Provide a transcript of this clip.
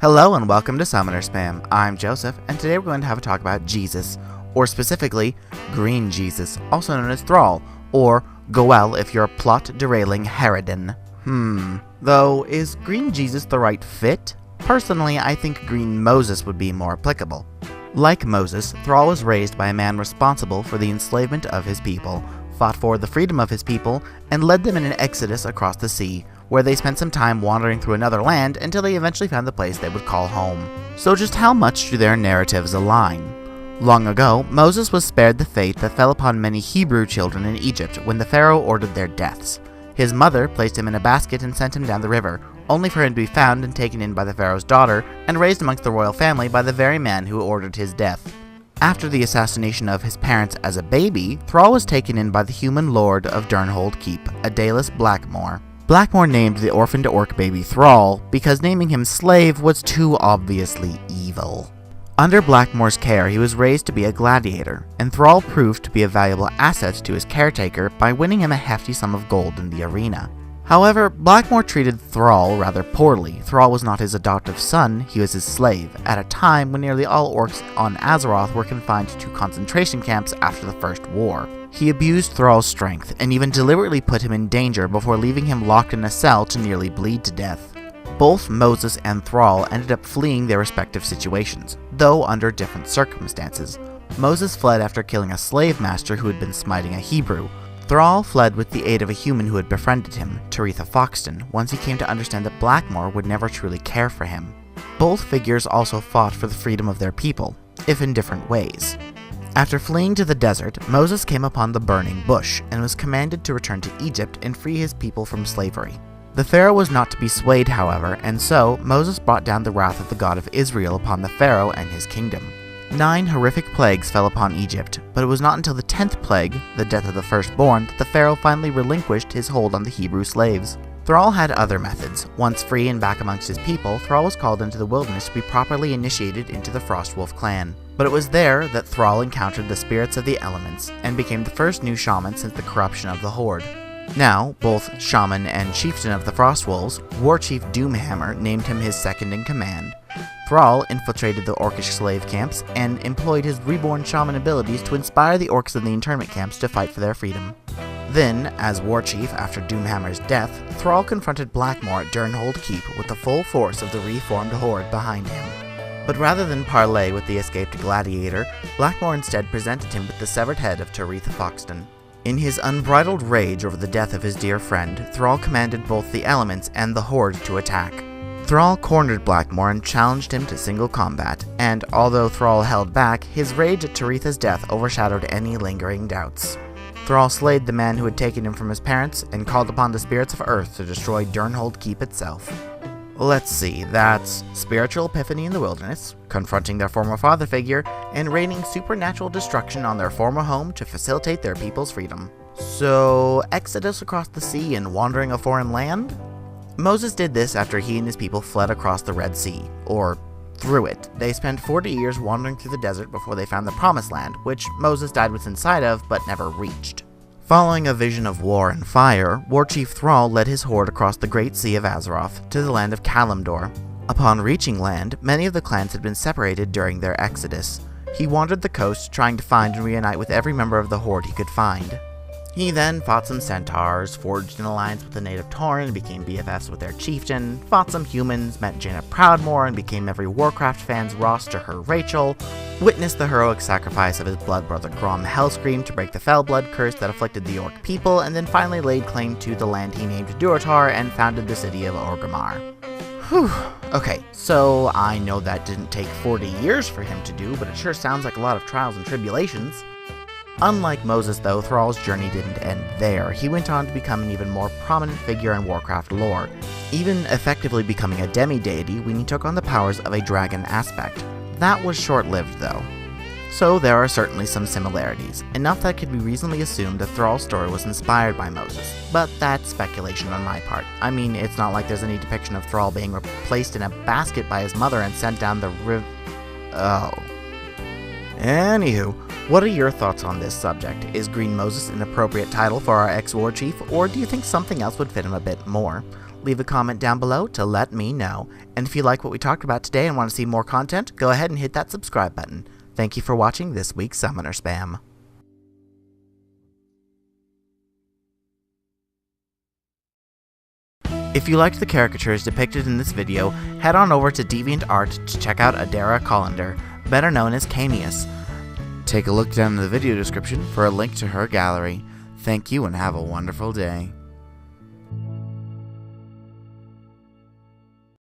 Hello and welcome to Summoner Spam. I'm Joseph, and today we're going to have a talk about Jesus, or specifically, Green Jesus, also known as Thrall, or Goel if you're a plot-derailing harridan. Though, is Green Jesus the right fit? Personally, I think Green Moses would be more applicable. Like Moses, Thrall was raised by a man responsible for the enslavement of his people, fought for the freedom of his people, and led them in an exodus across the sea, where they spent some time wandering through another land until they eventually found the place they would call home. So just how much do their narratives align? Long ago, Moses was spared the fate that fell upon many Hebrew children in Egypt when the Pharaoh ordered their deaths. His mother placed him in a basket and sent him down the river, only for him to be found and taken in by the Pharaoh's daughter and raised amongst the royal family by the very man who ordered his death. After the assassination of his parents as a baby, Thrall was taken in by the human lord of Durnhold Keep, Adalus Blackmore. Blackmore named the orphaned orc baby Thrall because naming him Slave was too obviously evil. Under Blackmore's care, he was raised to be a gladiator, and Thrall proved to be a valuable asset to his caretaker by winning him a hefty sum of gold in the arena. However, Blackmore treated Thrall rather poorly. Thrall was not his adoptive son, he was his slave, at a time when nearly all orcs on Azeroth were confined to concentration camps after the First War. He abused Thrall's strength, and even deliberately put him in danger before leaving him locked in a cell to nearly bleed to death. Both Moses and Thrall ended up fleeing their respective situations, though under different circumstances. Moses fled after killing a slave master who had been smiting a Hebrew. Thrall fled with the aid of a human who had befriended him, Taretha Foxton, once he came to understand that Blackmore would never truly care for him. Both figures also fought for the freedom of their people, if in different ways. After fleeing to the desert, Moses came upon the burning bush and was commanded to return to Egypt and free his people from slavery. The Pharaoh was not to be swayed, however, and so Moses brought down the wrath of the God of Israel upon the Pharaoh and his kingdom. 9 horrific plagues fell upon Egypt, but it was not until the 10th plague, the death of the firstborn, that the Pharaoh finally relinquished his hold on the Hebrew slaves. Thrall had other methods. Once free and back amongst his people, Thrall was called into the wilderness to be properly initiated into the Frostwolf clan. But it was there that Thrall encountered the spirits of the elements, and became the first new shaman since the corruption of the Horde. Now, both shaman and chieftain of the Frostwolves, Warchief Doomhammer named him his second in command. Thrall infiltrated the orcish slave camps, and employed his reborn shaman abilities to inspire the orcs in the internment camps to fight for their freedom. Then, as Warchief after Doomhammer's death, Thrall confronted Blackmore at Durnhold Keep with the full force of the reformed Horde behind him. But rather than parley with the escaped gladiator, Blackmore instead presented him with the severed head of Taretha Foxton. In his unbridled rage over the death of his dear friend, Thrall commanded both the elements and the Horde to attack. Thrall cornered Blackmore and challenged him to single combat, and although Thrall held back, his rage at Taretha's death overshadowed any lingering doubts. Thrall slayed the man who had taken him from his parents, and called upon the spirits of Earth to destroy Durnhold Keep itself. Let's see, that's spiritual epiphany in the wilderness, confronting their former father figure, and raining supernatural destruction on their former home to facilitate their people's freedom. So, exodus across the sea and wandering a foreign land? Moses did this after he and his people fled across the Red Sea, or through it. They spent 40 years wandering through the desert before they found the Promised Land, which Moses died what's inside of, but never reached. Following a vision of war and fire, Warchief Thrall led his horde across the Great Sea of Azeroth to the land of Kalimdor. Upon reaching land, many of the clans had been separated during their exodus. He wandered the coast trying to find and reunite with every member of the horde he could find. He then fought some centaurs, forged an alliance with the native Tauren and became BFFs with their chieftain, fought some humans, met Jaina Proudmoore and became every Warcraft fan's Ross to her Rachel, witnessed the heroic sacrifice of his blood brother Grom Hellscream to break the fell blood curse that afflicted the Orc people, and then finally laid claim to the land he named Durotar and founded the city of Orgrimmar. Whew. Okay, so I know that didn't take 40 years for him to do, but it sure sounds like a lot of trials and tribulations. Unlike Moses, though, Thrall's journey didn't end there. He went on to become an even more prominent figure in Warcraft lore, even effectively becoming a demi-deity when he took on the powers of a dragon aspect. That was short-lived, though. So there are certainly some similarities, enough that it could be reasonably assumed that Thrall's story was inspired by Moses. But that's speculation on my part. I mean, it's not like there's any depiction of Thrall being placed in a basket by his mother and sent down the Anywho, what are your thoughts on this subject? Is Green Moses an appropriate title for our ex-war chief, or do you think something else would fit him a bit more? Leave a comment down below to let me know. And if you like what we talked about today and want to see more content, go ahead and hit that subscribe button. Thank you for watching this week's Summoner Spam. If you liked the caricatures depicted in this video, head on over to DeviantArt to check out Adara Colander, better known as Canius. Take a look down in the video description for a link to her gallery. Thank you and have a wonderful day.